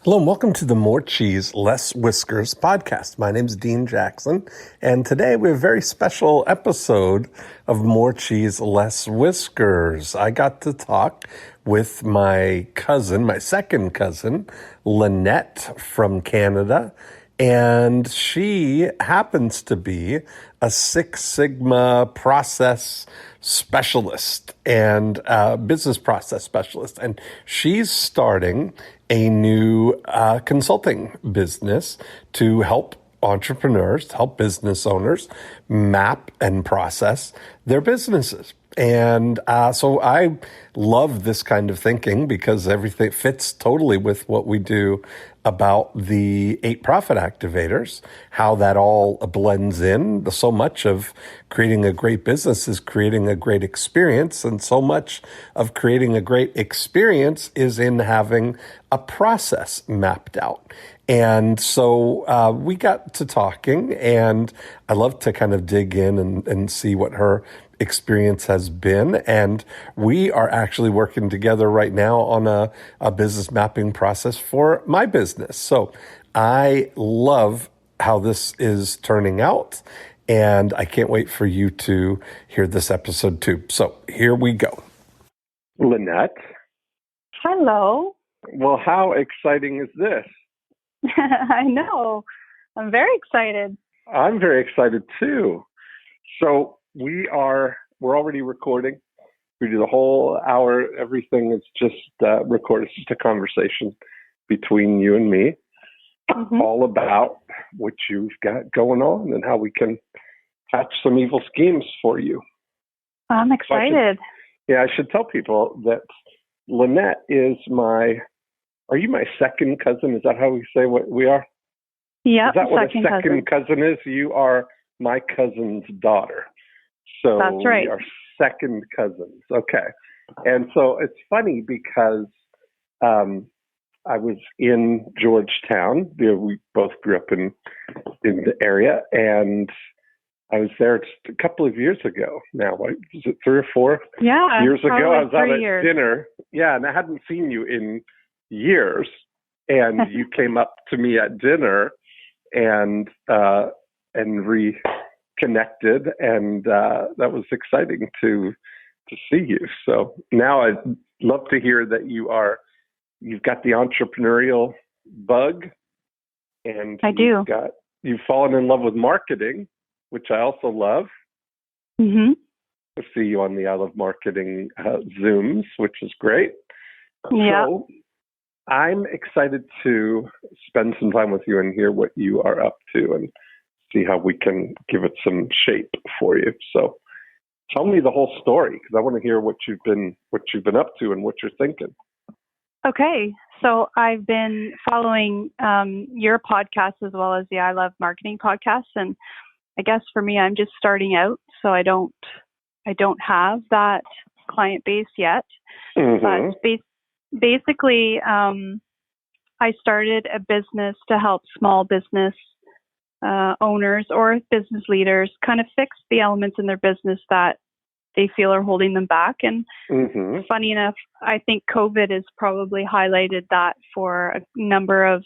Hello and welcome to the More Cheese, Less Whiskers podcast. My name is Dean Jackson, and today we have a very special episode of More Cheese, Less Whiskers. I got to talk with my cousin, my second cousin, Lennette from Canada, and she happens to be a Six Sigma process specialist and business process specialist. And she's starting a new consulting business to help entrepreneurs, help business owners map and process their businesses. And so I love this kind of thinking because everything fits totally with what we do about the 8 Profit Activators, how that all blends in. So much of creating a great business is creating a great experience, and so much of creating a great experience is in having a process mapped out. And so we got to talking, and I love to kind of dig in and see what her experience has been. And we are actually working together right now on a business mapping process for my business. So I love how this is turning out, and I can't wait for you to hear this episode too. So here we go. Lennette. Hello. Well, how exciting is this? I know. I'm very excited. I'm very excited too. So we're already recording. We do the whole hour. Everything is just recorded. It's just a conversation between you and me, all about what you've got going on and how we can hatch some evil schemes for you. I'm excited. I should tell people that Lennette is are you my second cousin? Is that how we say what we are? Yeah, is that what a second cousin is? You are my cousin's daughter. So that's right. We are second cousins. Okay. And so it's funny because I was in Georgetown. We both grew up in the area, and I was there just a couple of years ago now. Was it 3 or 4 years ago? I was out at dinner. Yeah, and I hadn't seen you in years. And you came up to me at dinner and reconnected, and that was exciting to see you. So now I'd love to hear that you've got the entrepreneurial bug, and I do. You've fallen in love with marketing, which I also love. Mm-hmm. I see you on the I Love Marketing Zooms, which is great. Yeah. So I'm excited to spend some time with you and hear what you are up to and see how we can give it some shape for you. So tell me the whole story, because I want to hear what you've been up to and what you're thinking. Okay. So I've been following your podcast as well as the I Love Marketing podcast. And I guess for me, I'm just starting out, so I don't have that client base yet. Mm-hmm. But basically, I started a business to help small business owners or business leaders kind of fix the elements in their business that they feel are holding them back. And funny enough, I think COVID has probably highlighted that for a number of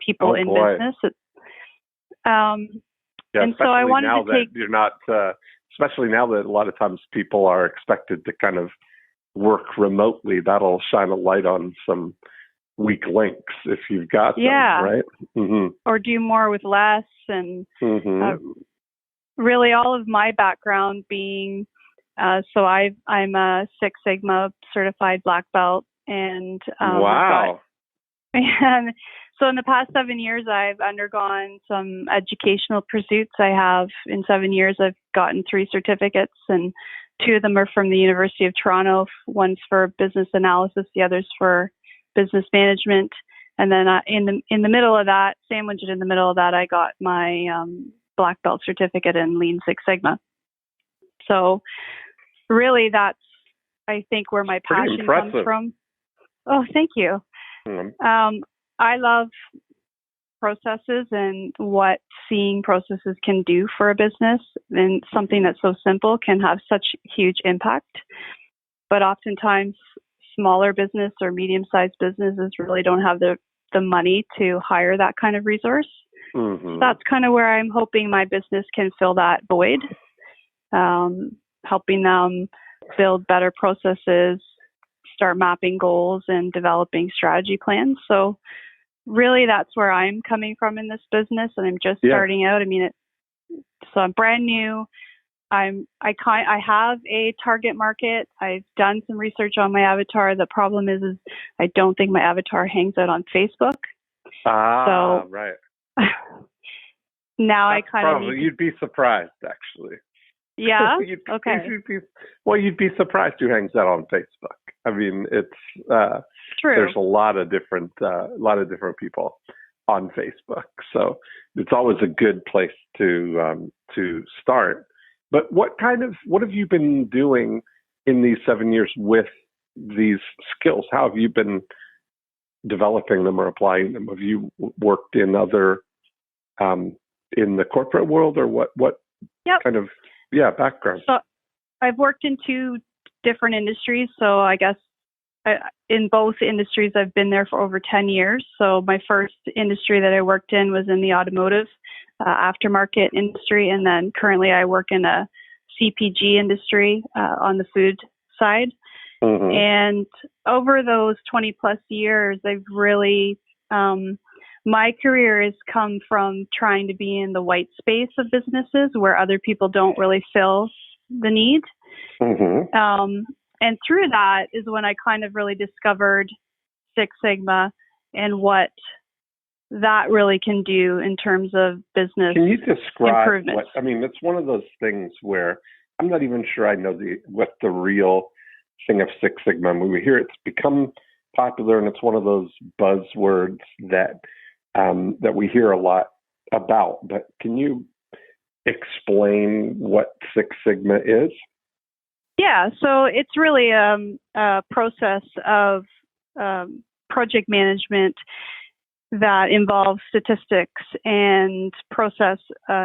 people in business. And so I wanted to take. You're not, especially now that a lot of times people are expected to kind of work remotely. That'll shine a light on some weak links if you've got them, right? Mm-hmm. Or do more with less. And really all of my background being, so I'm a Six Sigma certified black belt. And wow. And so in the past 7 years, I've undergone some educational pursuits. In 7 years, I've gotten 3 certificates, and 2 of them are from the University of Toronto. One's for business analysis, the other's for business management. And then in the middle of that, sandwiched in the middle of that, I got my black belt certificate in Lean Six Sigma. So really that's, I think, where my passion comes from. Oh, thank you. I love processes and what seeing processes can do for a business, and something that's so simple can have such huge impact. But oftentimes smaller business or medium-sized businesses really don't have the the money to hire that kind of resource. Mm-hmm. So that's kind of where I'm hoping my business can fill that void, helping them build better processes, start mapping goals and developing strategy plans. So really that's where I'm coming from in this business, and I'm just starting out. I mean, so I'm brand new. I have a target market. I've done some research on my avatar. The problem is I don't think my avatar hangs out on Facebook. Right. Now That's I kind of you'd be surprised, actually. Yeah. Okay. You'd be surprised who hangs out on Facebook. I mean, it's true. There's a lot of different people on Facebook, so it's always a good place to start. But what have you been doing in these 7 years with these skills? How have you been developing them or applying them? Have you worked in other in the corporate world, or what kind of background? So I've worked in 2 different industries. So I guess in both industries, I've been there for over 10 years. So my first industry that I worked in was in the automotive aftermarket industry. And then currently I work in a CPG industry on the food side. Mm-hmm. And over those 20 plus years, I've really, my career has come from trying to be in the white space of businesses where other people don't really fill the need. Mm-hmm. And through that is when I kind of really discovered Six Sigma and what that really can do in terms of business. Can you describe improvement? I mean, it's one of those things where I'm not even sure I know what the real thing of Six Sigma. I mean, we hear it's become popular, and it's one of those buzzwords that we hear a lot about. But can you explain what Six Sigma is? Yeah, so it's really a process of project management that involves statistics and process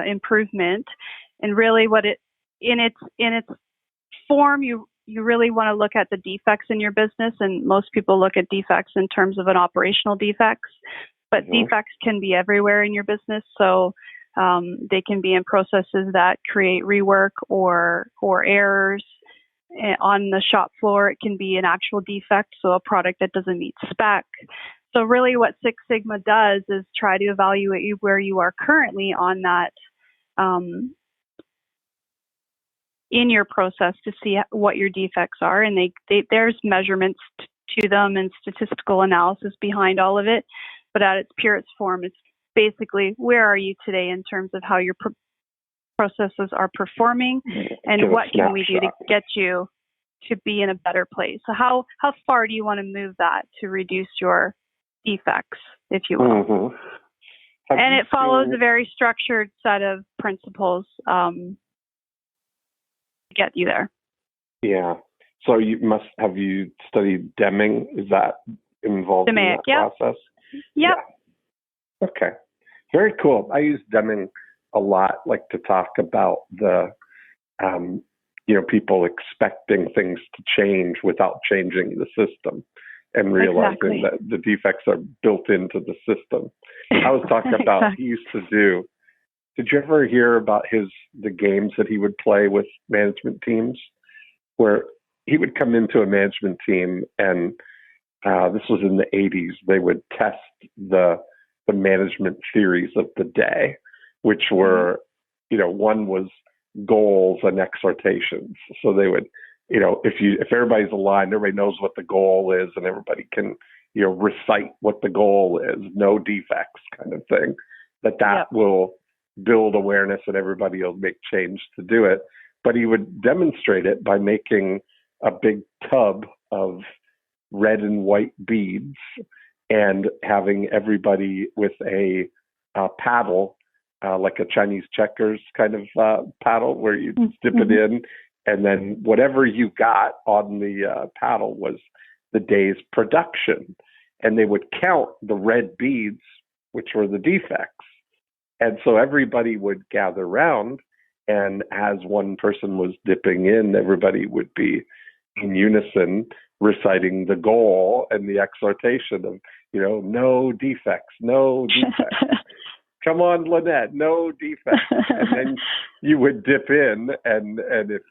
improvement. And really, what it in its form, you really want to look at the defects in your business. And most people look at defects in terms of an operational defects, but mm-hmm. defects can be everywhere in your business. So they can be in processes that create rework or errors. On the shop floor, it can be an actual defect, so a product that doesn't meet spec. So really what Six Sigma does is try to evaluate you where you are currently on that in your process to see what your defects are. And there's measurements to them and statistical analysis behind all of it. But at its purest form, it's basically where are you today in terms of how your processes are performing, and what can we do to get you to be in a better place? So how far do you want to move that to reduce your defects, if you will? Mm-hmm. And it follows a very structured set of principles to get you there. Yeah. So have you studied Deming? Is that involved in that process? Yep. Yeah. Okay. Very cool. I use Deming a lot, like to talk about the, people expecting things to change without changing the system, and realizing that the defects are built into the system. I was talking about, he used to do, did you ever hear about the games that he would play with management teams, where he would come into a management team and this was in the 80s, they would test the management theories of the day, which were, one was goals and exhortations. So they would, if everybody's aligned, everybody knows what the goal is, and everybody can, recite what the goal is, no defects kind of thing, that will build awareness and everybody will make change to do it. But he would demonstrate it by making a big tub of red and white beads and having everybody with a paddle, like a Chinese checkers kind of paddle, where you dip it in, and then whatever you got on the paddle was the day's production. And they would count the red beads, which were the defects. And so everybody would gather around, and as one person was dipping in, everybody would be in unison reciting the goal and the exhortation of, no defects, no defects. Come on, Lynette, no defects. And then you would dip in, and if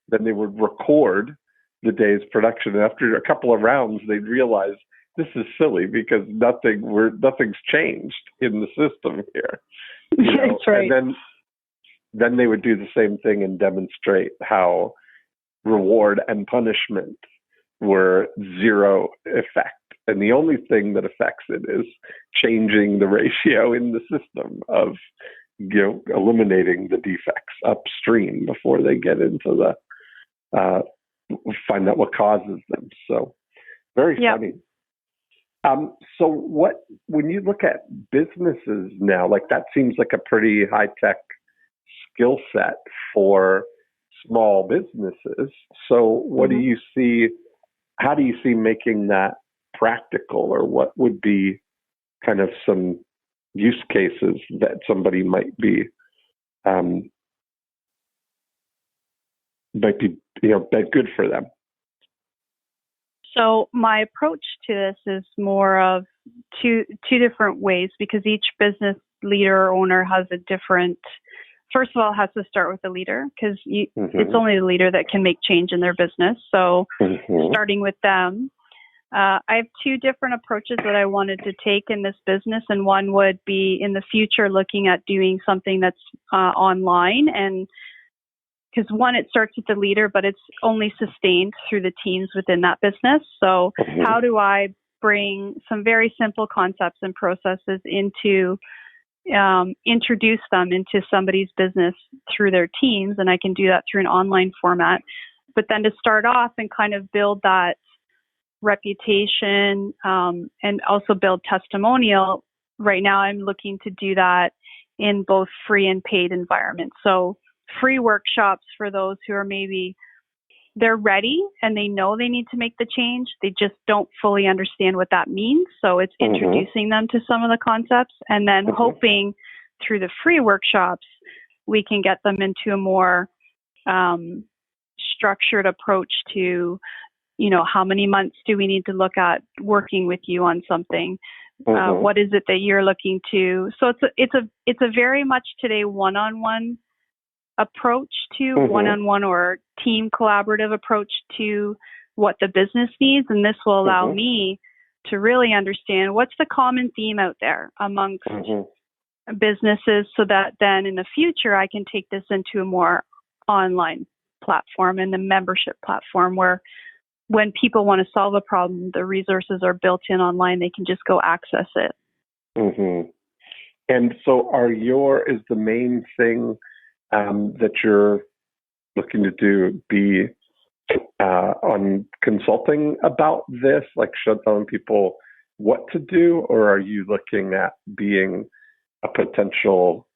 then they would record the day's production. And after a couple of rounds, they'd realize this is silly because nothing's changed in the system here. That's right. And then they would do the same thing and demonstrate how reward and punishment were zero effect. And the only thing that affects it is changing the ratio in the system of, eliminating the defects upstream before they get into find out what causes them. So very funny. So when you look at businesses now, like that seems like a pretty high-tech skill set for small businesses. So what do you see, how do you see making that practical, or what would be kind of some use cases that somebody might be good for them? So my approach to this is more of two different ways, because each business leader or owner has a different. First of all, it has to start with the leader, because it's only the leader that can make change in their business. So starting with them, I have two different approaches that I wanted to take in this business. And one would be in the future looking at doing something that's online. And because one, it starts with the leader, but it's only sustained through the teams within that business. So how do I bring some very simple concepts and processes into introduce them into somebody's business through their teams? And I can do that through an online format. But then to start off and kind of build that reputation and also build testimonial, right now I'm looking to do that in both free and paid environments. So free workshops for those who are maybe they're ready and they know they need to make the change. They just don't fully understand what that means. So it's introducing them to some of the concepts, and then hoping through the free workshops, we can get them into a more structured approach to, how many months do we need to look at working with you on something? What is it that you're looking to? So it's a very much today one-on-one approach to one-on-one or team collaborative approach to what the business needs. And this will allow me to really understand what's the common theme out there amongst businesses, so that then in the future, I can take this into a more online platform and the membership platform where when people want to solve a problem, the resources are built in online. They can just go access it. And so is the main thing that you're looking to do be on consulting about this, like telling people what to do, or are you looking at being a potential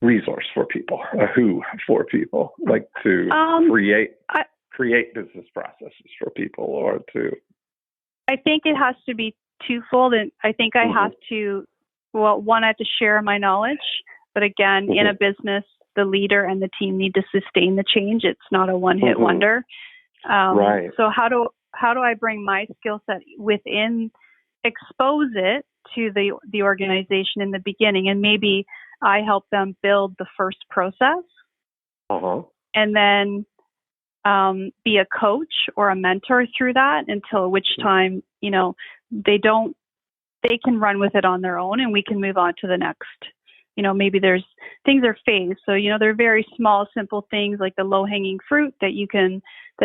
resource for people, for people, like to create business processes for people, or to? I think it has to be twofold, and I think I have to. Well, one, I have to share my knowledge. But again, in a business, the leader and the team need to sustain the change. It's not a one-hit wonder. Right. So how do I bring my skill set within, expose it to the organization in the beginning, and maybe I help them build the first process, and then be a coach or a mentor through that until which time they can run with it on their own, and we can move on to the next. Maybe things are phased. So, they're very small, simple things like the low-hanging fruit that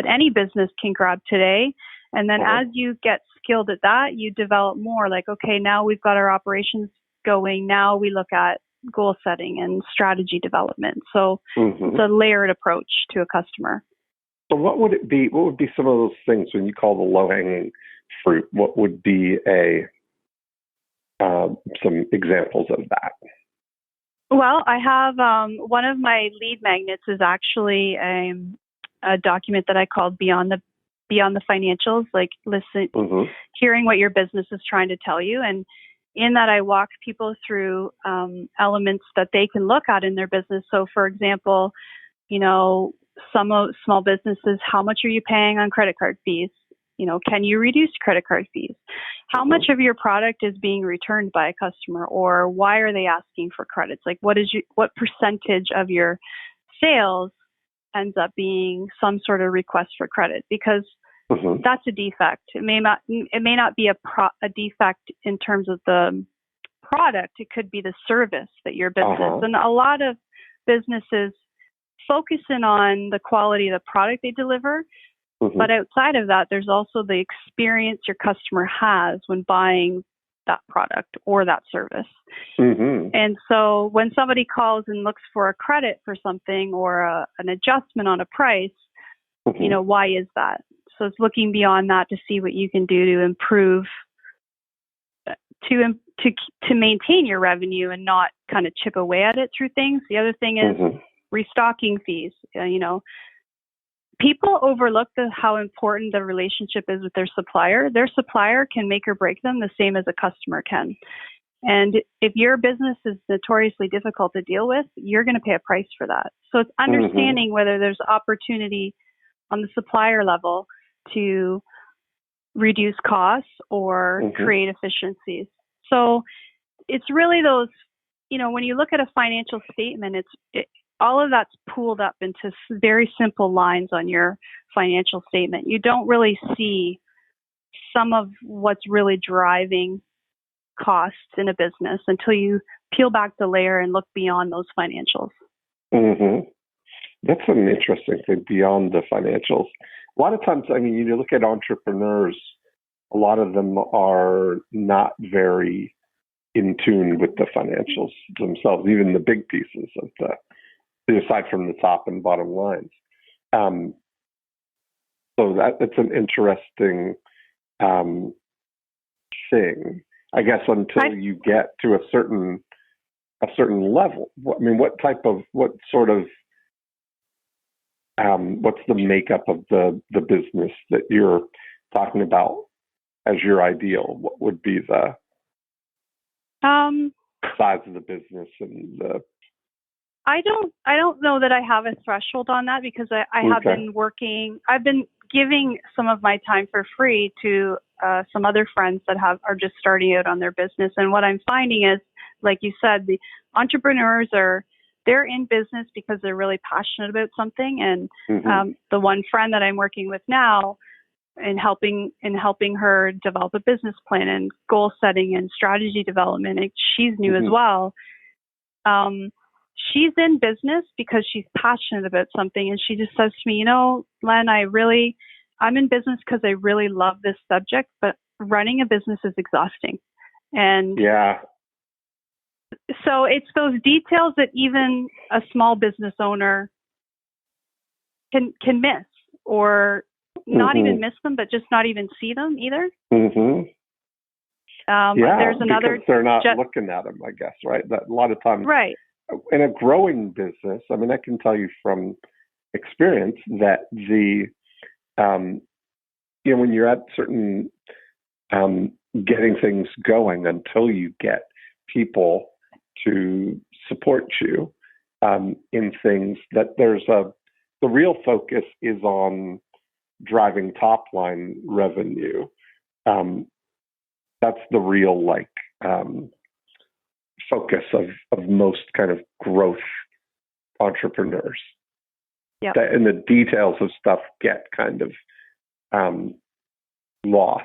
any business can grab today. And then as you get skilled at that, you develop more like, okay, now we've got our operations going. Now we look at goal setting and strategy development. So it's a layered approach to a customer. So what would it be? What would be some of those things when you call the low-hanging fruit? What would be some examples of that? Well, I have one of my lead magnets is actually a document that I called Beyond the Financials, like hearing what your business is trying to tell you. And in that, I walk people through elements that they can look at in their business. So, for example, some small businesses, how much are you paying on credit card fees? can you reduce credit card fees? How much of your product is being returned by a customer, or why are they asking for credits? Like what percentage of your sales ends up being some sort of request for credit? Because that's a defect. It may not be a defect in terms of the product. It could be the service that your business, and a lot of businesses focus in on the quality of the product they deliver. But outside of that, there's also the experience your customer has when buying that product or that service. And so when somebody calls and looks for a credit for something or an adjustment on a price, why is that? So it's looking beyond that to see what you can do to improve, to maintain your revenue and not kind of chip away at it through things. The other thing is restocking fees. People overlook how important the relationship is with their supplier. Their supplier can make or break them the same as a customer can. And if your business is notoriously difficult to deal with, you're going to pay a price for that. So it's understanding whether there's opportunity on the supplier level to reduce costs or create efficiencies. So it's really those, when you look at a financial statement, all of that's pooled up into very simple lines on your financial statement. You don't really see some of what's really driving costs in a business until you peel back the layer and look beyond those financials. That's an interesting thing, beyond the financials. A lot of times, you look at entrepreneurs, a lot of them are not very in tune with the financials themselves, even the big pieces of aside from the top and bottom lines. So that's an interesting thing, I guess, until you get to a certain level. What's the makeup of the business that you're talking about as your ideal? What would be the size of the business and the... I don't know that I have a threshold on that, because I have I've been giving some of my time for free to some other friends that are just starting out on their business. And what I'm finding is, like you said, the entrepreneurs they're in business because they're really passionate about something. And the one friend that I'm working with now and helping her develop a business plan and goal setting and strategy development, and she's new as well. She's in business because she's passionate about something. And she just says to me, Len, I'm in business because I really love this subject, but running a business is exhausting. And so it's those details that even a small business owner can miss, or not even miss them, but just not even see them either. There's another, because they're not looking at them, I guess, right? That a lot of times, right. In a growing business, I can tell you from experience that when you're at certain getting things going, until you get people to support you in things, that the real focus is on driving top line revenue. That's the real focus of most kind of growth entrepreneurs. And the details of stuff get kind of lost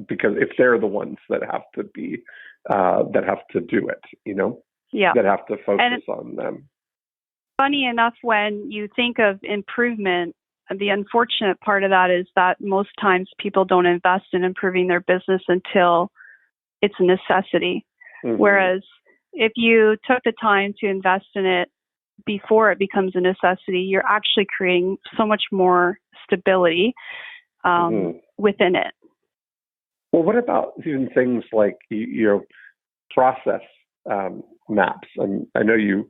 because if they're the ones that have to be that have to do it, that have to focus on them. Funny enough, when you think of improvement, the unfortunate part of that is that most times people don't invest in improving their business until it's a necessity. Whereas if you took the time to invest in it before it becomes a necessity, you're actually creating so much more stability within it. Well, what about even things like process maps? And I know you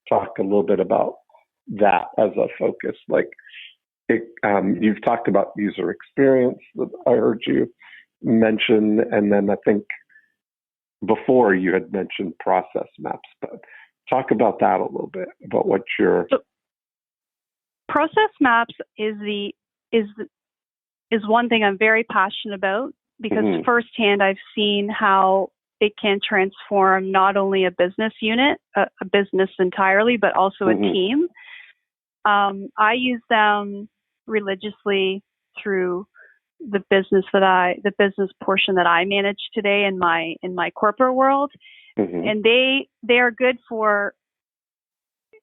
talk a little bit about that as a focus. You've talked about user experience that I heard you mention, and then I think before you had mentioned process maps. But talk about that a little bit, about what your... So, process maps is is one thing I'm very passionate about, because firsthand I've seen how it can transform not only a business unit, a business entirely, but also a team. I use them religiously through the business portion that I manage today in my corporate world. And they are good for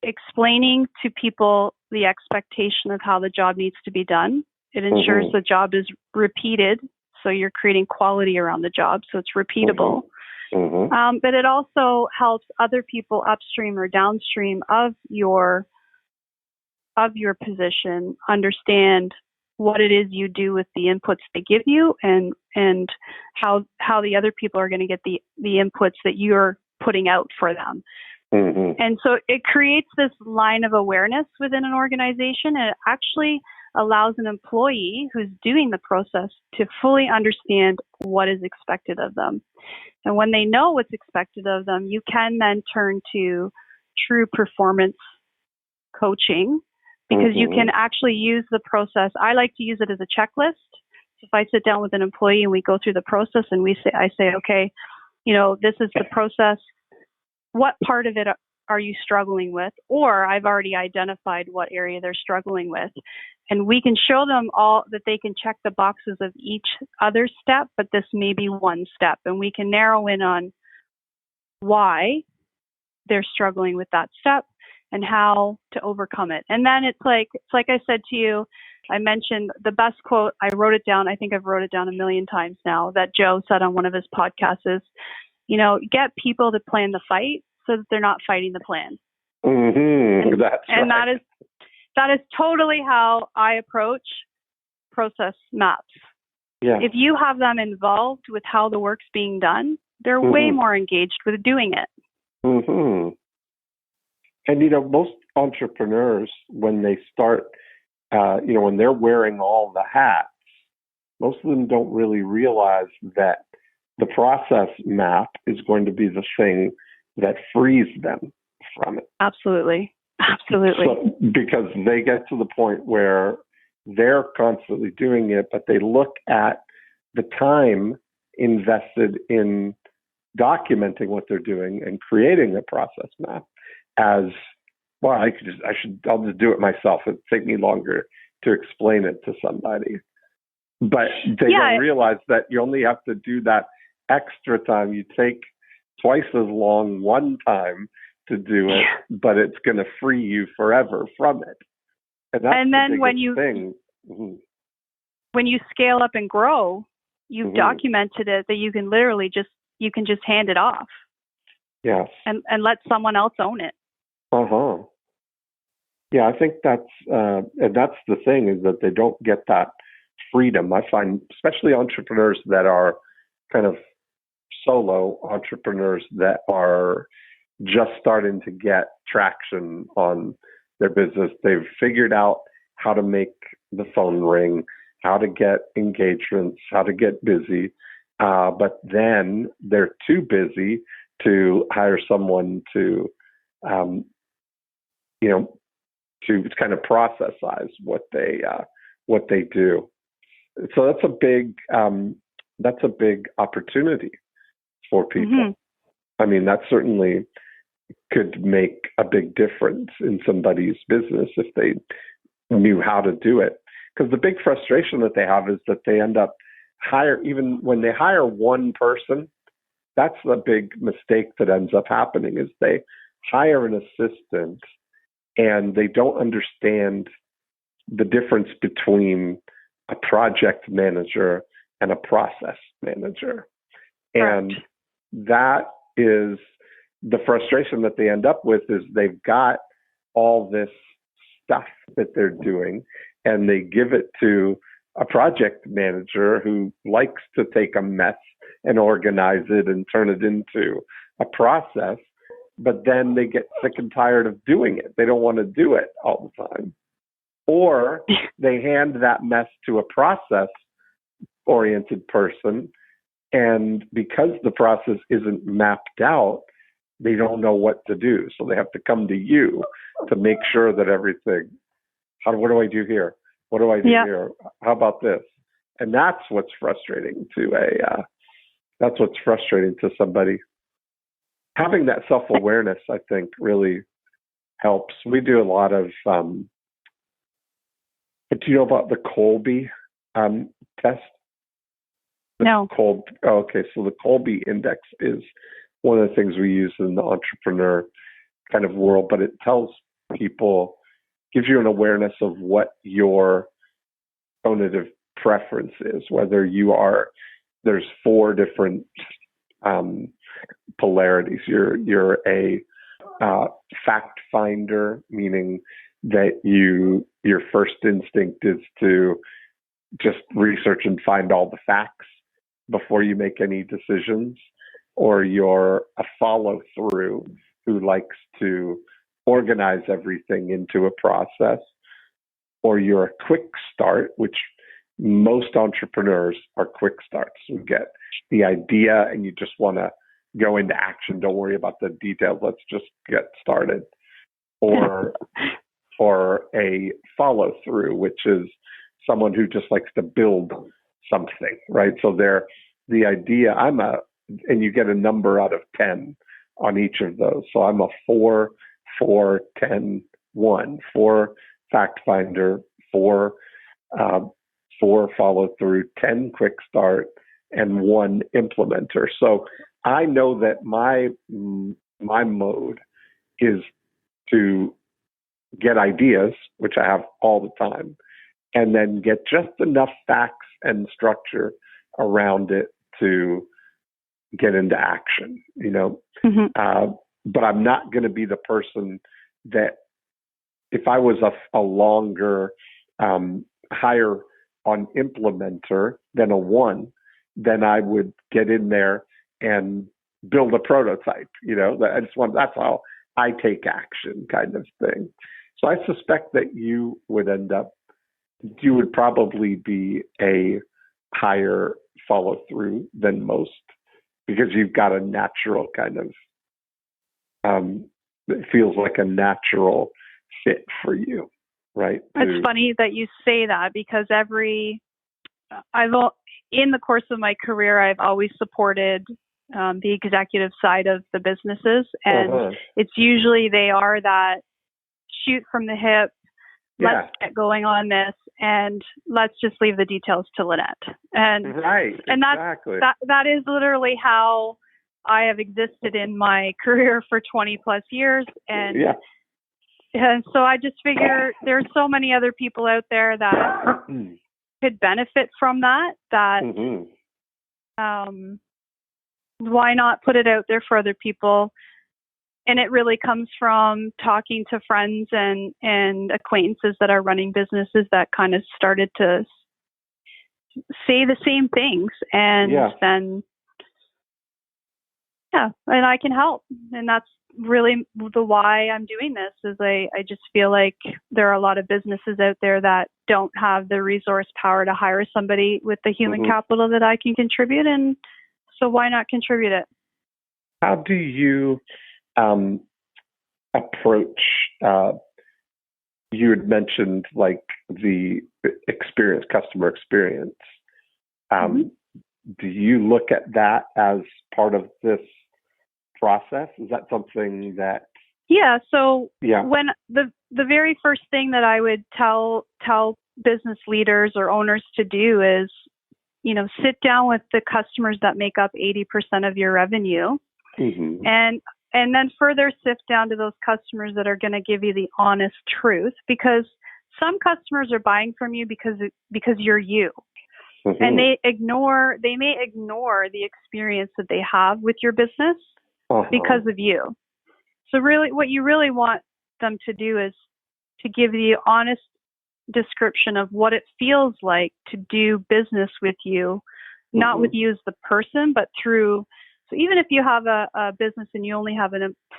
explaining to people the expectation of how the job needs to be done. It ensures the job is repeated, so you're creating quality around the job, so it's repeatable. But it also helps other people upstream or downstream of your position understand what it is you do with the inputs they give you, and how the other people are going to get the inputs that you're putting out for them. And so it creates this line of awareness within an organization, and it actually allows an employee who's doing the process to fully understand what is expected of them. And when they know what's expected of them, you can then turn to true performance coaching, because you can actually use the process. I like to use it as a checklist. So if I sit down with an employee and we go through the process and I say, okay, this is the process. What part of it are you struggling with? Or I've already identified what area they're struggling with. And we can show them all that they can check the boxes of each other step, but this may be one step. And we can narrow in on why they're struggling with that step and how to overcome it. And then it's like I said to you, I mentioned the best quote. I wrote it down. I think I've wrote it down a million times now, that Joe said on one of his podcasts is, get people to plan the fight so that they're not fighting the plan. And that is totally how I approach process maps. Yeah. If you have them involved with how the work's being done, they're way more engaged with doing it. And, most entrepreneurs, when they start, when they're wearing all the hats, most of them don't really realize that the process map is going to be the thing that frees them from it. Absolutely. So, because they get to the point where they're constantly doing it, but they look at the time invested in documenting what they're doing and creating a process map as, well, I'll just do it myself. It'd take me longer to explain it to somebody. But they don't realize that you only have to do that extra time. You take twice as long one time to do it, but it's going to free you forever from it. And that's the biggest thing. When you scale up and grow, you've documented it that you can literally just hand it off. Yes. And let someone else own it. Yeah, I think that's the thing, is that they don't get that freedom. I find, especially entrepreneurs that are kind of solo entrepreneurs that are just starting to get traction on their business. They've figured out how to make the phone ring, how to get engagements, how to get busy, but then they're too busy to hire someone to to kind of processize what they do. So that's a big opportunity for people. I mean, that certainly could make a big difference in somebody's business if they knew how to do it. Because the big frustration that they have is that they end up even when they hire one person, that's the big mistake that ends up happening, is they hire an assistant and they don't understand the difference between a project manager and a process manager. And that is the frustration that they end up with, is they've got all this stuff that they're doing and they give it to a project manager who likes to take a mess and organize it and turn it into a process, but then they get sick and tired of doing it. They don't want to do it all the time. Or they hand that mess to a process-oriented person, and because the process isn't mapped out, they don't know what to do. So they have to come to you to make sure that everything, what do I do here? What do I do here? How about this? And that's what's frustrating to somebody. Having that self-awareness, I think, really helps. We do a lot of, do you know about the Colby test? No. Okay, so the Colby Index is one of the things we use in the entrepreneur kind of world, but it tells people, gives you an awareness of what your cognitive preference is, whether you are, there's 4 different polarities. You're a fact finder, meaning that your first instinct is to just research and find all the facts before you make any decisions, or you're a follow through who likes to organize everything into a process, or you're a quick start, which most entrepreneurs are quick starts. You get the idea and you just want to go into action. Don't worry about the details. Let's just get started. Or a follow through, which is someone who just likes to build something, right? So the idea, and you get a number out of 10 on each of those. So I'm a 4, 4, 10, 1, 4 fact finder, 4 follow through, 10 quick start, and 1 implementer. So I know that my mode is to get ideas, which I have all the time, and then get just enough facts and structure around it to get into action, but I'm not going to be the person that, if I was a longer, higher on implementer than a 1, then I would get in there and build a prototype, that's how I take action kind of thing. So I suspect that you would probably be a higher follow through than most, because you've got a natural kind of, it feels like a natural fit for you, right? It's funny that you say that, because in the course of my career, I've always supported the executive side of the businesses, and it's usually they are that shoot from the hip. Let's get going on this, and let's just leave the details to Lennette. And exactly. That is literally how I have existed in my career for 20 plus years. And so I just figure there's so many other people out there that could benefit from that. Why not put it out there for other people? And it really comes from talking to friends and acquaintances that are running businesses that kind of started to say the same things. And then, and I can help. And that's really the why I'm doing this, is I just feel like there are a lot of businesses out there that don't have the resource power to hire somebody with the human capital that I can contribute. And so why not contribute it? How do you approach, you had mentioned like the customer experience. Do you look at that as part of this process? Is that something that? So when the very first thing that I would tell business leaders or owners to do is, sit down with the customers that make up 80% of your revenue, and then further sift down to those customers that are going to give you the honest truth, because some customers are buying from you because you're you. And they may ignore the experience that they have with your business because of you. So really, what you really want them to do is to give the honest description of what it feels like to do business with you, not with you as the person, but through. So even if you have a business and you only have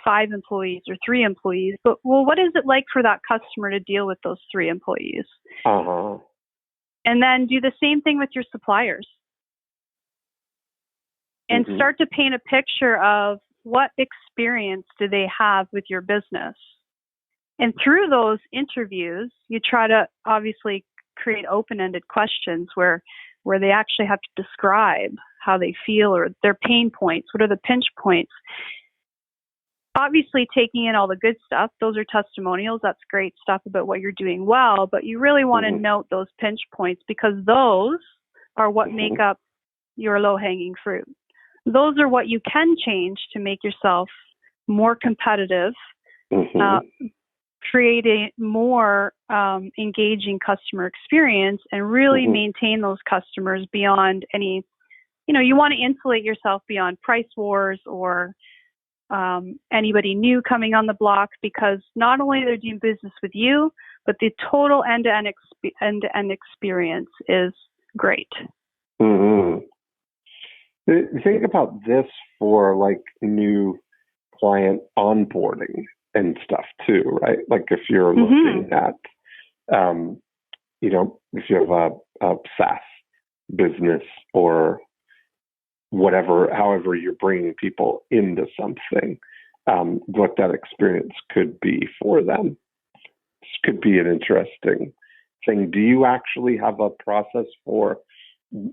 5 employees or 3 employees, but what is it like for that customer to deal with those 3 employees? And then do the same thing with your suppliers. And start to paint a picture of what experience do they have with your business. And through those interviews, you try to obviously create open-ended questions where where they actually have to describe how they feel or their pain points. What are the pinch points? Obviously, taking in all the good stuff, those are testimonials. That's great stuff about what you're doing well, but you really want to note those pinch points because those are what make up your low-hanging fruit. Those are what you can change to make yourself more competitive, create a more engaging customer experience, and really maintain those customers beyond any, you want to insulate yourself beyond price wars or anybody new coming on the block, because not only they're doing business with you, but the total end-to-end experience is great. Think about this for like new client onboarding and stuff too, right? Like if you're looking at, if you have a SaaS business or whatever, however you're bringing people into something, what that experience could be for them. This could be an interesting thing. Do you actually have a process for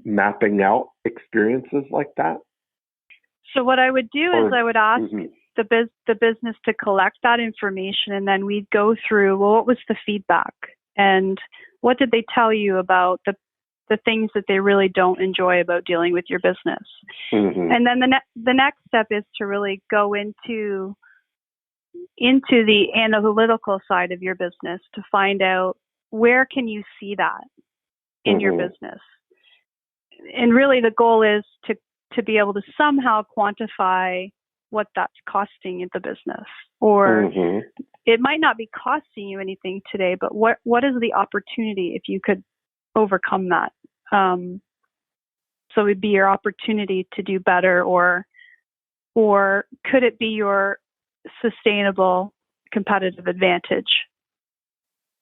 mapping out experiences like that? So what I would do is I would ask the business to collect that information, and then we'd go through, well, what was the feedback and what did they tell you about the things that they really don't enjoy about dealing with your business. And then the next step is to really go into the analytical side of your business to find out where can you see that in your business. And really the goal is to be able to somehow quantify what that's costing the business. Or it might not be costing you anything today, but what is the opportunity if you could overcome that? So it would be your opportunity to do better, or could it be your sustainable competitive advantage?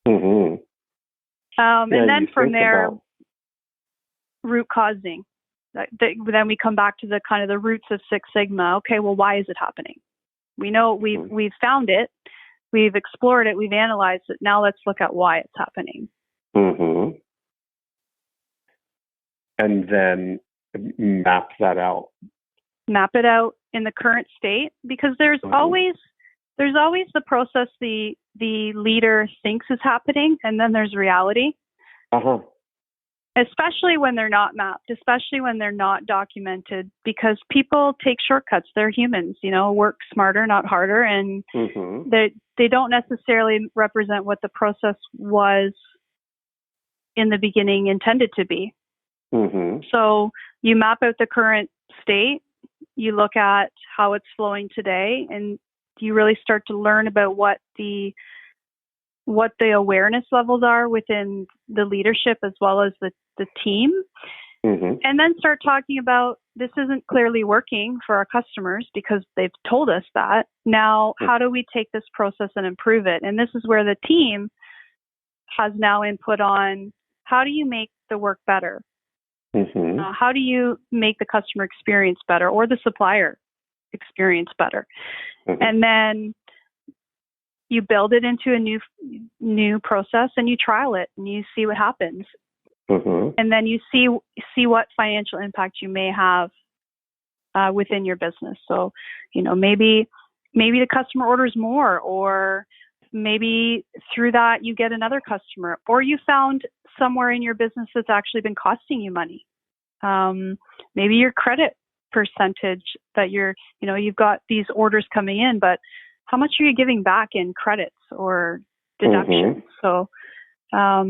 And then from there, root causing. Then we come back to the kind of the roots of Six Sigma. Okay, well, why is it happening? We know we've found it, we've explored it, we've analyzed it. Now let's look at why it's happening. And then map that out. Map it out in the current state, because there's always the process the leader thinks is happening, and then there's reality. Especially when they're not mapped, especially when they're not documented, because people take shortcuts. They're humans, work smarter, not harder, and they don't necessarily represent what the process was in the beginning intended to be. So you map out the current state, you look at how it's flowing today, and you really start to learn about what the awareness levels are within the leadership as well as the team. And then start talking about, this isn't clearly working for our customers because they've told us that. Now, how do we take this process and improve it? And this is where the team has now input on, how do you make the work better? How do you make the customer experience better, or the supplier experience better? And then you build it into a new process, and you trial it, and you see what happens. And then you see what financial impact you may have within your business. So, maybe the customer orders more, or maybe through that you get another customer, or you found somewhere in your business that's actually been costing you money. Maybe your credit percentage that you've got these orders coming in, but how much are you giving back in credits or deductions? So how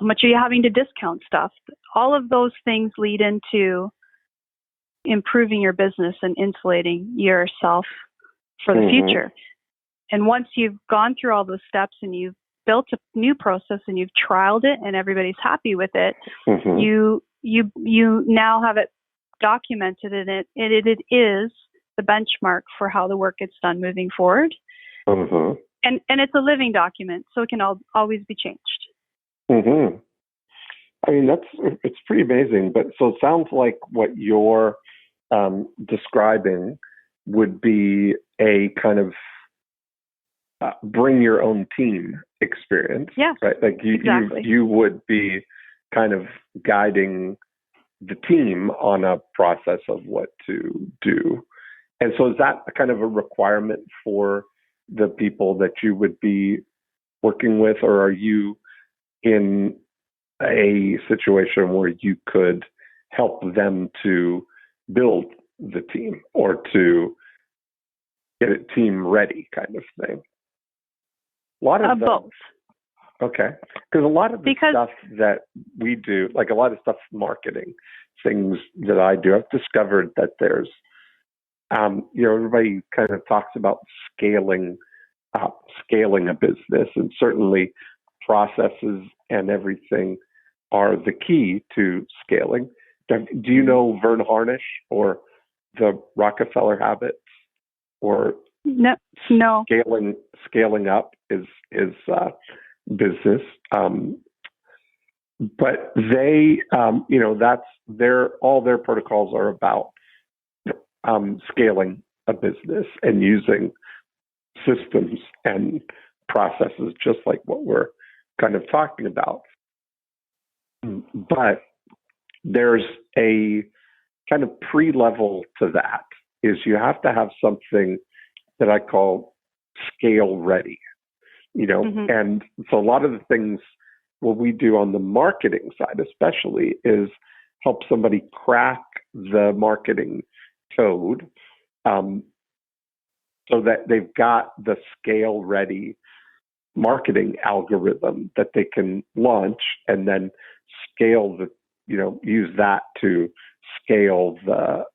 much are you having to discount stuff? All of those things lead into improving your business and insulating yourself for the future. And once you've gone through all those steps and you've built a new process and you've trialed it and everybody's happy with it, you now have it documented, and it is the benchmark for how the work gets done moving forward. And it's a living document, so it can always be changed. I mean, it's pretty amazing. But so it sounds like what you're describing would be a kind of bring your own team experience. Yeah, right? Like exactly. you would be kind of guiding the team on a process of what to do. And so is that a kind of a requirement for the people that you would be working with, or are you in a situation where you could help them to build the team or to get a team ready kind of thing? A lot of both. Okay. Because a lot of the stuff that we do, like a lot of stuff, marketing, things that I do, I've discovered that there's, everybody kind of talks about scaling a business, and certainly processes and everything are the key to scaling. Do you know Vern Harnish or the Rockefeller Habits, or no? Scaling up is business, but they, that's all their protocols are about scaling a business and using systems and processes, just like what we're kind of talking about. But there's a kind of pre-level to that, is you have to have something that I call scale ready, and so a lot of the things what we do on the marketing side especially is help somebody crack the marketing code, so that they've got the scale ready marketing algorithm that they can launch and then scale use that to scale the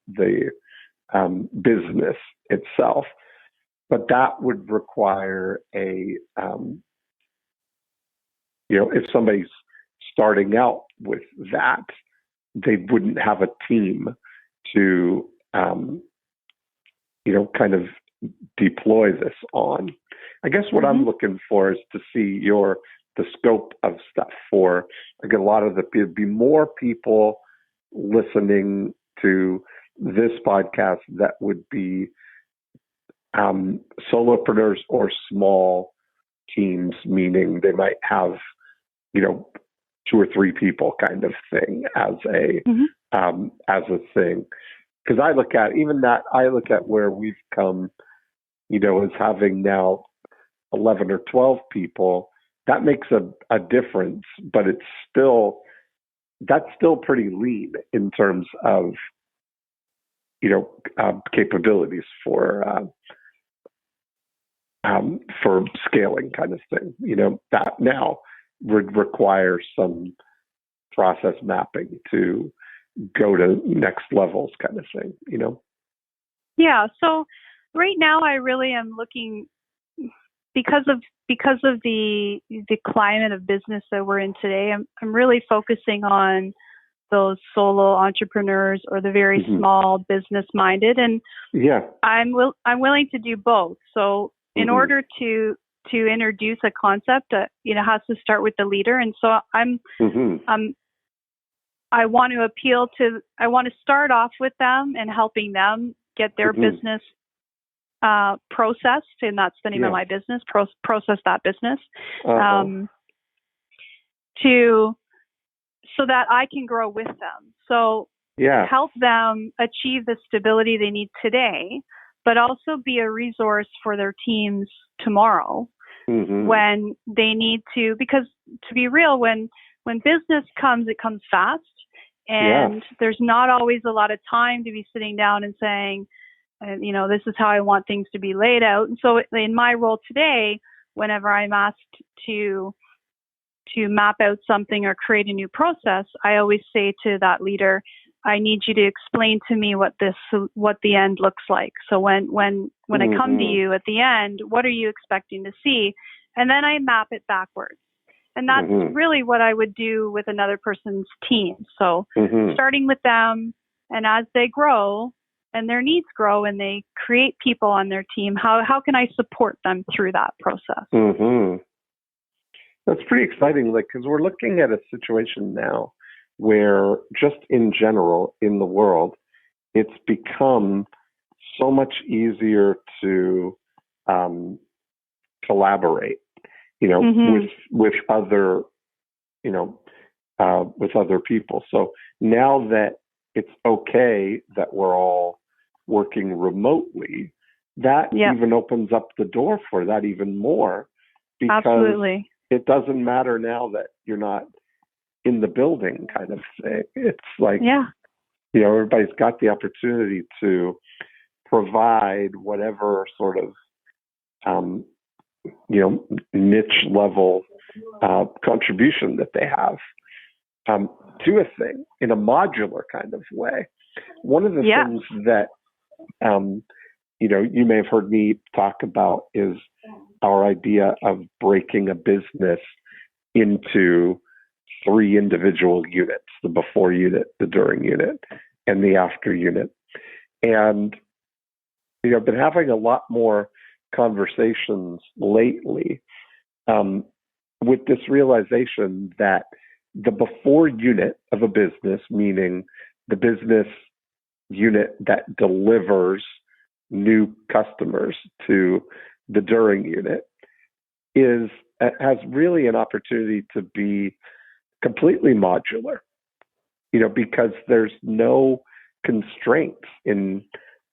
business itself. But that would require if somebody's starting out with that, they wouldn't have a team to, kind of deploy this on. I guess what I'm looking for is to see the scope of stuff for, like, a lot of be more people listening to this podcast that would be solopreneurs or small teams, meaning they might have, 2 or 3 people kind of thing as a thing. Because I look at where we've come, as having now 11 or 12 people. That makes a difference, but that's still pretty lean in terms of, capabilities for scaling kind of thing. That now would require some process mapping to go to next levels kind of thing, Yeah. So right now I really am looking, because of the climate of business that we're in today, I'm really focusing on those solo entrepreneurs or the very small business minded, and I'm willing to do both. So in order to introduce a concept, it has to start with the leader, and so I want to start off with them and helping them get their business processed, and that's the name of my business, process that business, so that I can grow with them. So help them achieve the stability they need today, but also be a resource for their teams tomorrow when they need to, because to be real, when business comes, it comes fast, and there's not always a lot of time to be sitting down and saying, this is how I want things to be laid out. And so in my role today, whenever I'm asked to map out something or create a new process, I always say to that leader, I need you to explain to me what the end looks like. So when I come to you at the end, what are you expecting to see? And then I map it backwards. And that's really what I would do with another person's team. So starting with them, and as they grow and their needs grow and they create people on their team, how can I support them through that process? That's pretty exciting, because we're looking at a situation now where, just in general in the world, it's become so much easier to collaborate, with other, with other people. So now that it's okay that we're all working remotely, that even opens up the door for that even more, because Absolutely. it doesn't matter now that you're not in the building kind of thing. It's like, everybody's got the opportunity to provide whatever sort of, niche level contribution that they have to a thing in a modular kind of way. One of the things that, you may have heard me talk about is our idea of breaking a business into 3 individual units: the before unit, the during unit, and the after unit. And, I've been having a lot more conversations lately with this realization that the before unit of a business, meaning the business unit that delivers new customers to the during unit, has really an opportunity to be completely modular, because there's no constraints in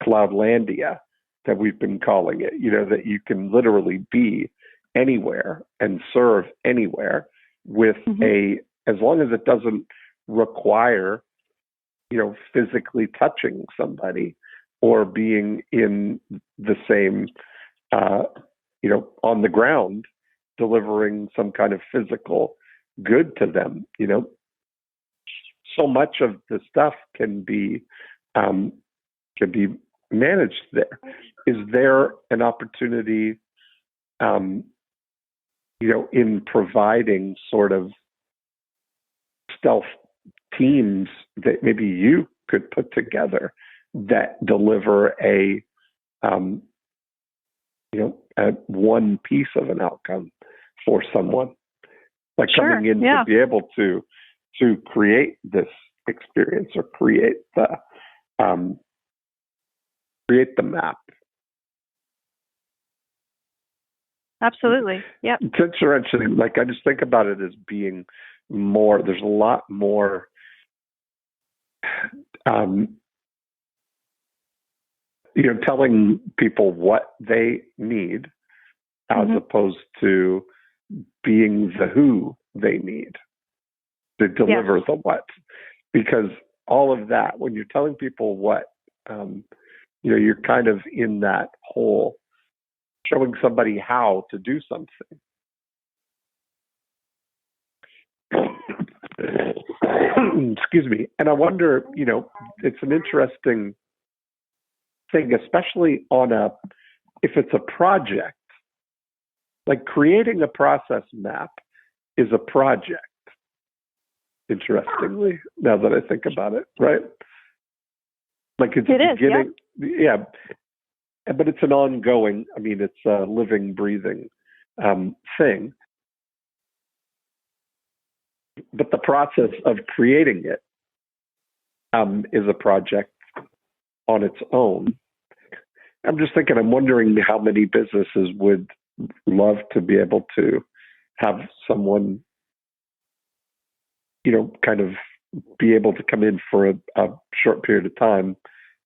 Cloudlandia that we've been calling it, that you can literally be anywhere and serve anywhere with as long as it doesn't require, physically touching somebody or being in the same, on the ground, delivering some kind of physical good to them. So much of the stuff can be managed there. Is there an opportunity, in providing sort of stealth teams that maybe you could put together that deliver a one piece of an outcome for someone, like coming in to be able to create this experience or create the map? Absolutely. Yep. It's interesting. Like, I just think about it as being more, there's a lot more telling people what they need as opposed to being the who they need to deliver the what. Because all of that, when you're telling people what, you're kind of in that whole showing somebody how to do something. Excuse me. And I wonder, it's an interesting thing, especially if it's a project, like creating a process map is a project, interestingly, now that I think about it, right? Like it's beginning, but it's an ongoing, it's a living, breathing thing. But the process of creating it is a project on its own. I'm just thinking, I'm wondering how many businesses would love to be able to have someone, kind of be able to come in for a short period of time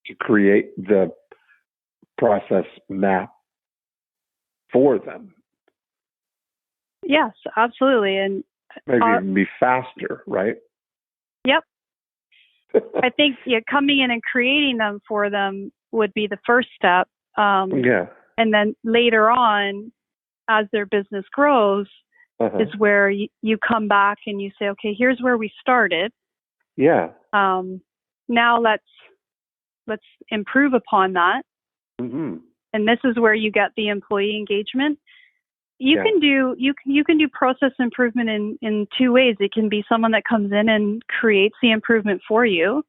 to create the process map for them. Yes, absolutely. And maybe even be faster, right? Yep. I think coming in and creating them for them would be the first step. And then later on, as their business grows, is where you come back and you say, okay, here's where we started. Yeah. Now let's improve upon that. Mm-hmm. And this is where you get the employee engagement. You can do process improvement in 2 ways. It can be someone that comes in and creates the improvement for you,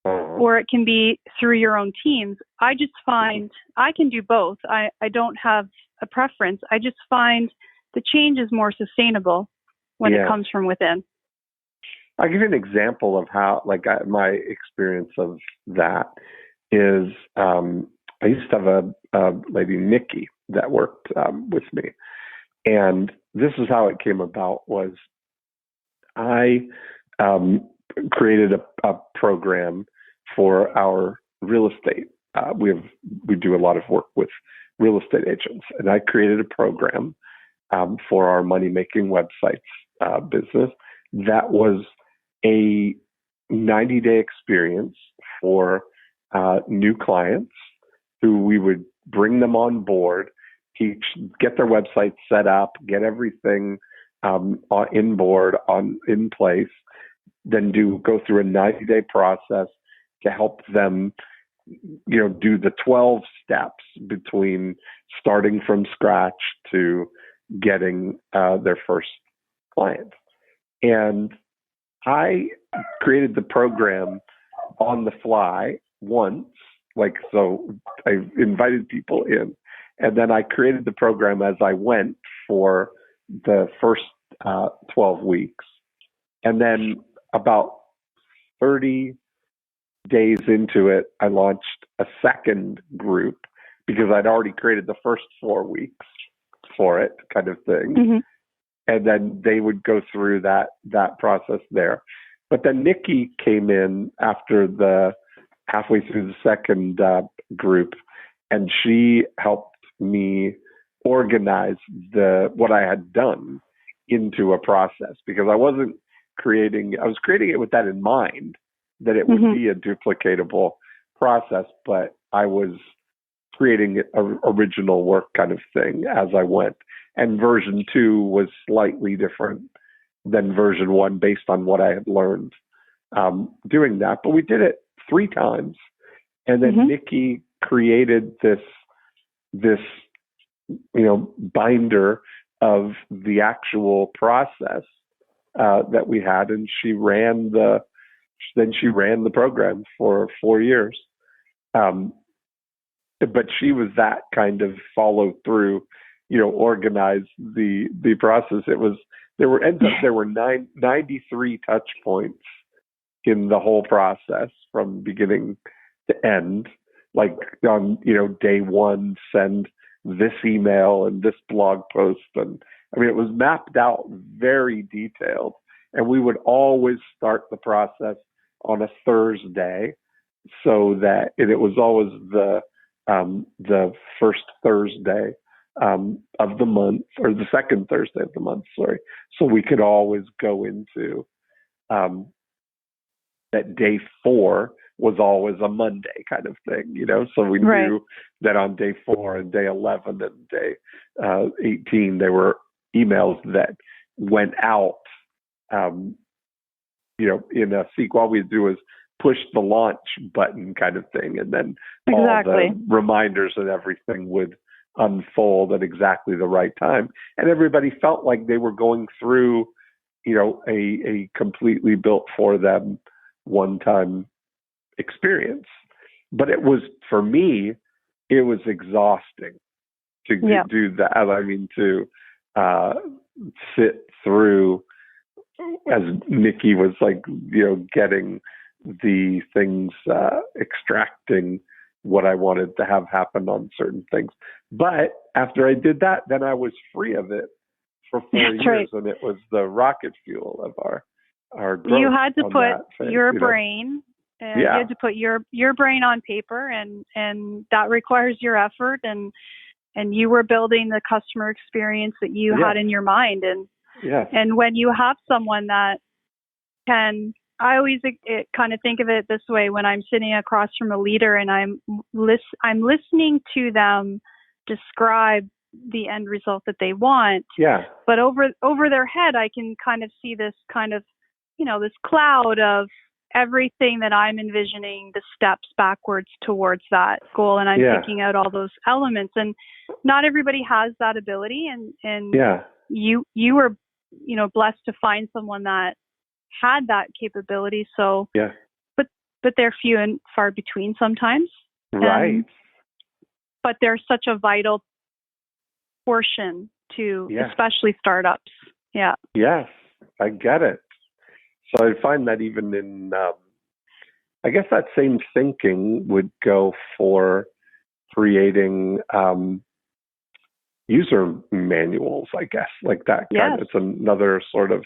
or it can be through your own teams. I just find I can do both. I don't have a preference. I just find the change is more sustainable when it comes from within. I'll give you an example of how, my experience of that is, I used to have a lady, Nikki, that worked with me. And this is how it came about. Was I created a program for our real estate. We do a lot of work with real estate agents, and I created a program for our money-making websites business that was a 90-day experience for new clients who we would bring them on board, get their website set up, get everything in place, then go through a 90-day process to help them, do the 12 steps between starting from scratch to getting their first client. And I created the program on the fly once, so I invited people in, and then I created the program as I went for the first 12 weeks. And then about 30 days into it, I launched a second group because I'd already created the first 4 weeks for it, kind of thing. Mm-hmm. And then they would go through that process there. But then Nikki came in after halfway through the second group, and she helped me organize what I had done into a process, because I was creating it with that in mind, that it would be a duplicatable process, but I was creating original work kind of thing as I went. And version 2 was slightly different than version 1 based on what I had learned doing that. But we did it 3 times. And then Nikki created this binder of the actual process that we had, and she ran the program for 4 years. But she was that kind of follow through, organize the process. There were 93 touch points in the whole process from beginning to end. Like on, day 1, send this email and this blog post. And it was mapped out, very detailed. And we would always start the process on a Thursday, so that it was always the first Thursday of the month, or the second Thursday of the month, sorry. So we could always go into that day 4 was always a Monday kind of thing, so we knew that on day 4 and day 11 and day 18, there were emails that went out, in a sequence. All we'd do is push the launch button kind of thing, and then all the reminders and everything would unfold at exactly the right time. And everybody felt like they were going through, a completely built for them one-time experience. But it was, for me, it was exhausting to do that. To sit through, as Nikki was getting the things, extracting what I wanted to have happen on certain things. But after I did that, then I was free of it for 4 years, right. And it was the rocket fuel of our growth. You had to put your brain, and you had to put your brain on paper, and that requires your effort, and you were building the customer experience that you had in your mind. And when you have someone that can, I always kind of think of it this way: when I'm sitting across from a leader and I'm listening to them describe the end result that they want. Yeah. But over their head, I can kind of see this kind of, this cloud of everything that I'm envisioning, the steps backwards towards that goal, and I'm picking out all those elements. And not everybody has that ability, and you were, blessed to find someone that had that capability. So but they're few and far between sometimes. Right. But they're such a vital portion to especially startups. Yeah. Yes, I get it. So I find that even in, I guess that same thinking would go for creating user manuals, I guess, like that. Yes. It's another sort of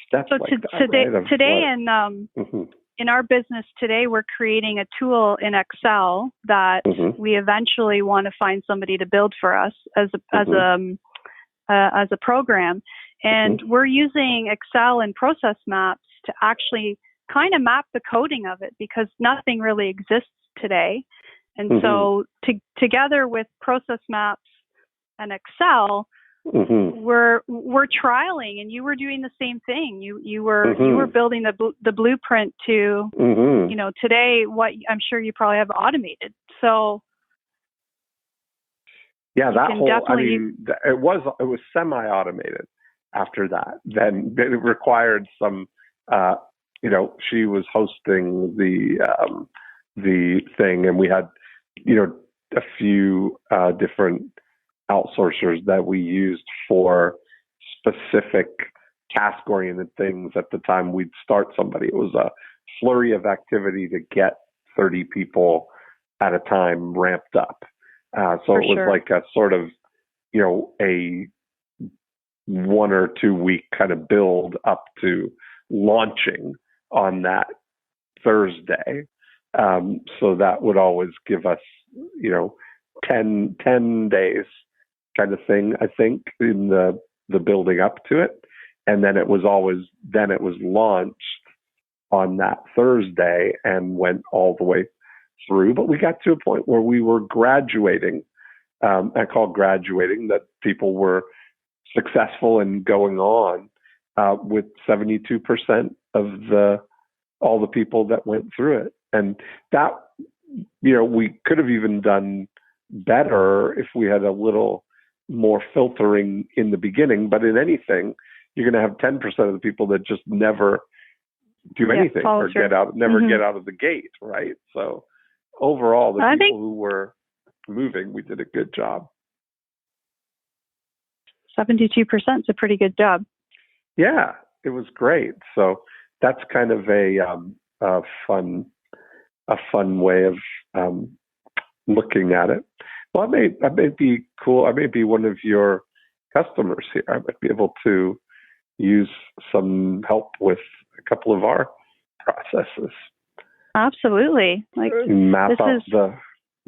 steps So like that, right? today Mm-hmm. in our business today, we're creating a tool in Excel that Mm-hmm. we eventually want to find somebody to build for us as Mm-hmm. a program, and Mm-hmm. we're using Excel and process maps to actually kind of map the coding of it because nothing really exists today. And Mm-hmm. so together with process maps and Excel, Mm-hmm. we're trialing, and you were doing the same thing. You were Mm-hmm. building the blueprint to, Mm-hmm. today what I'm sure you probably have automated. So Yeah, that whole, it was semi-automated after that. Then it required some, she was hosting the thing, and we had, a few different outsourcers that we used for specific task-oriented things. At the time we'd start somebody, it was a flurry of activity to get 30 people at a time ramped up. So it was like a sort of, a 1 or 2 week kind of build up to launching on that Thursday. So that would always give us, 10 days kind of thing, I think, in the building up to it. And then it was launched on that Thursday and went all the way through. But we got to a point where we were graduating. I call graduating that people were successful and going on with 72% of all the people that went through it. And that, we could have even done better if we had a little more filtering in the beginning. But in anything, you're going to have 10% of the people that just never do anything or get out of the gate, right? So overall, the people who were moving, we did a good job. 72% is a pretty good job. Yeah, it was great. So that's kind of a fun way of looking at it. Well, I may be cool. I may be one of your customers here. I might be able to use some help with a couple of our processes. Absolutely. Map out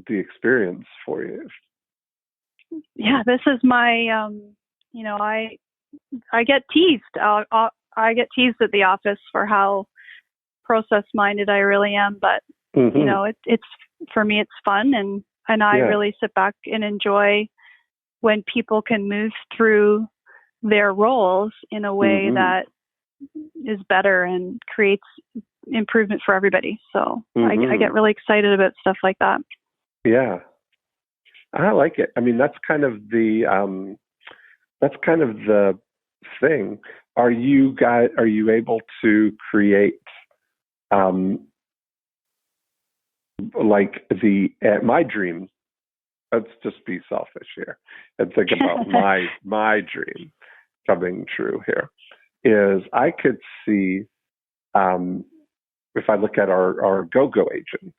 the experience for you. Yeah, this is my, I get teased. I get teased at the office for how process-minded I really am, but it's for me, it's fun, and I really sit back and enjoy when people can move through their roles in a way that is better and creates improvement for everybody. So I get really excited about stuff like that. Yeah, I like it. I mean, that's kind of the thing. Are you able to create like my dream? Let's just be selfish here and think about my dream coming true here. Is I could see if I look at our GoGo agent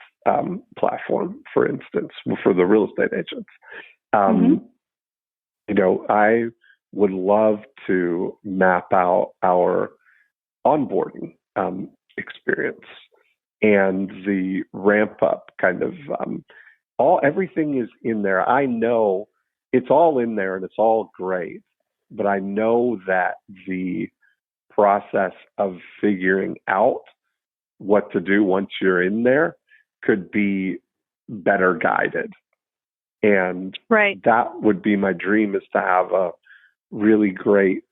platform, for instance, for the real estate agents, I would love to map out our onboarding experience and the ramp up kind of everything is in there. I know it's all in there and it's all great, but I know that the process of figuring out what to do once you're in there could be better guided. And that would be my dream, is to have a really great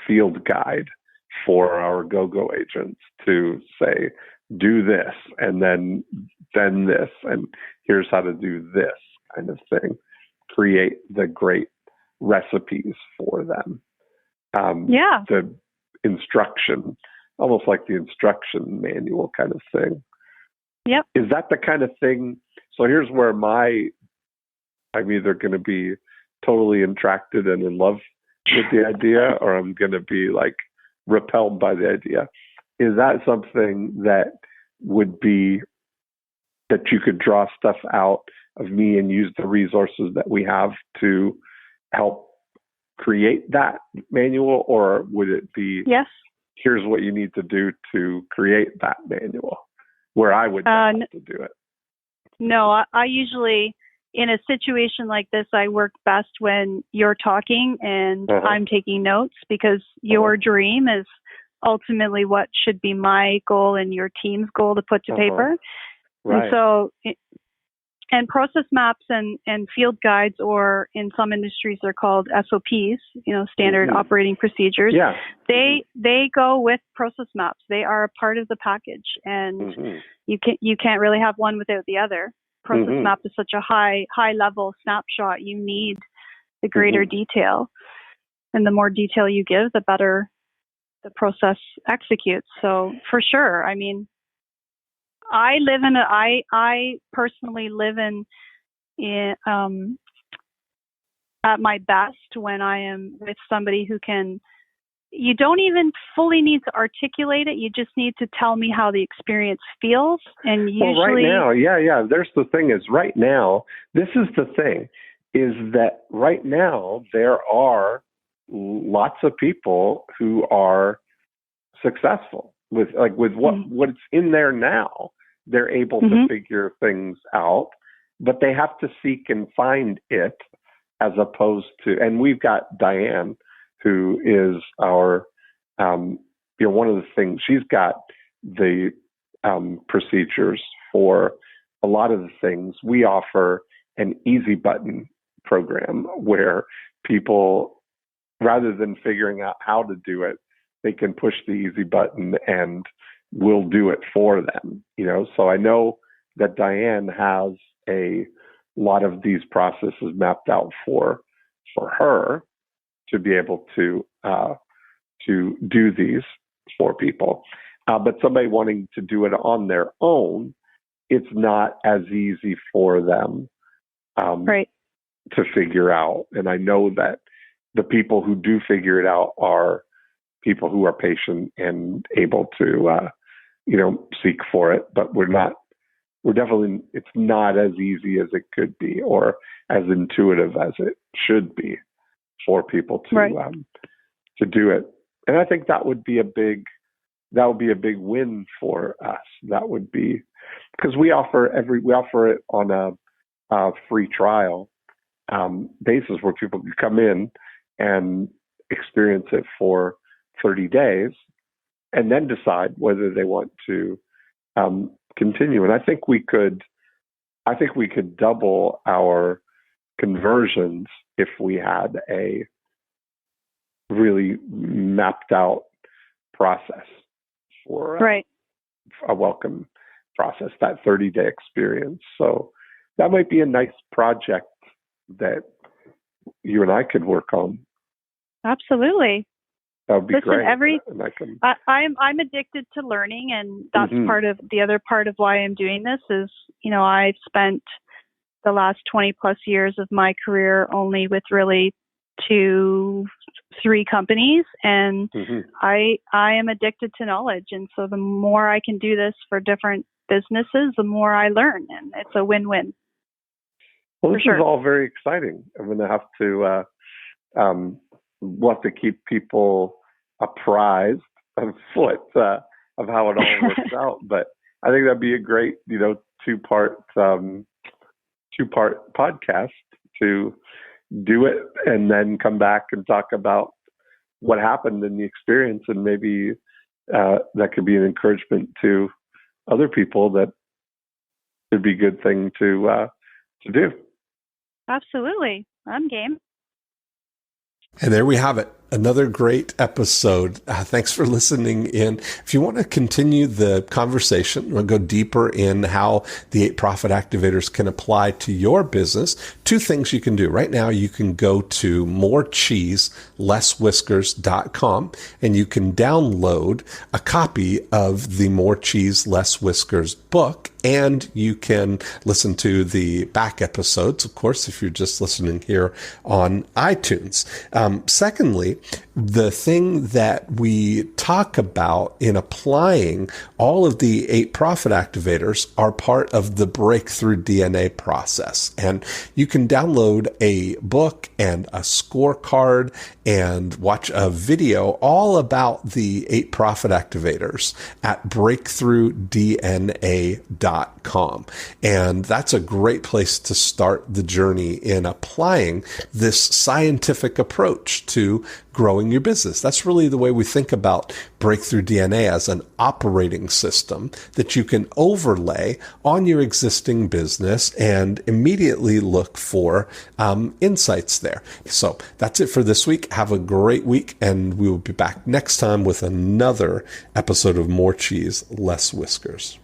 field guide for our GoGo agents to say, do this, and then this, and here's how to do this kind of thing. Create the great recipes for them. The instruction, almost like the instruction manual kind of thing. Yep. Is that the kind of thing? So here's where I'm either going to be totally attracted and in love with the idea, or I'm going to be like repelled by the idea. Is that something that would be that you could draw stuff out of me and use the resources that we have to help create that manual, or would it be, Yes. here's what you need to do to create that manual, where I would have to do it? No, I usually, in a situation like this, I work best when you're talking and I'm taking notes, because your dream is ultimately what should be my goal and your team's goal to put to paper. Right. And so, and process maps and field guides, or in some industries they're called SOPs, standard operating procedures. Yeah. They go with process maps. They are a part of the package, and you can't really have one without the other. Process map is such a high level snapshot. You need the greater detail, and the more detail you give, the better the process executes. So for sure, I mean, I personally live in at my best when I am with somebody who can. You don't even fully need to articulate it. You just need to tell me how the experience feels. And usually, well, right now, yeah. There's the thing is, right now, this is the thing, is that right now there are lots of people who are successful with what's in there now. They're able to figure things out, but they have to seek and find it, as opposed to, and we've got Diane, who is our, one of the things, she's got the procedures for a lot of the things. We offer an easy button program where people, rather than figuring out how to do it, they can push the easy button and we'll do it for them. So I know that Diane has a lot of these processes mapped out for her to be able to do these for people. But somebody wanting to do it on their own, it's not as easy for them to figure out. And I know that the people who do figure it out are people who are patient and able to, seek for it. But it's not as easy as it could be, or as intuitive as it should be for people to do it. And I think that would be a big win for us. That would be, because we offer it on a free trial basis, where people can come in and experience it for 30 days and then decide whether they want to continue. And I think we could double our conversions if we had a really mapped out process for a welcome process, that 30-day experience. So that might be a nice project that you and I could work on. Absolutely. That would be great. I'm addicted to learning, and that's the other part of why I'm doing this is, I've spent the last 20 plus years of my career only with really 2-3 companies, and I am addicted to knowledge. And so the more I can do this for different businesses, the more I learn, and it's a win-win. Well, this is all very exciting. I'm going to have to we'll have to keep people apprised of of how it all works out. But I think that'd be a great, two-part podcast to do it and then come back and talk about what happened in the experience, and maybe that could be an encouragement to other people that it'd be a good thing to do. Absolutely. I'm game. And there we have it. Another great episode. Thanks for listening in. If you want to continue the conversation, we'll go deeper in how the 8 Profit Activators can apply to your business. 2 things you can do. Right now, you can go to morecheeselesswhiskers.com and you can download a copy of the More Cheese, Less Whiskers book. And you can listen to the back episodes, of course, if you're just listening here on iTunes. Secondly, the thing that we talk about in applying all of the 8 profit activators are part of the breakthrough DNA process. And you can download a book and a scorecard and watch a video all about the 8 profit activators at breakthroughdna.com. And that's a great place to start the journey in applying this scientific approach to growing your business. That's really the way we think about Breakthrough DNA as an operating system that you can overlay on your existing business and immediately look for insights there. So that's it for this week. Have a great week, and we will be back next time with another episode of More Cheese, Less Whiskers.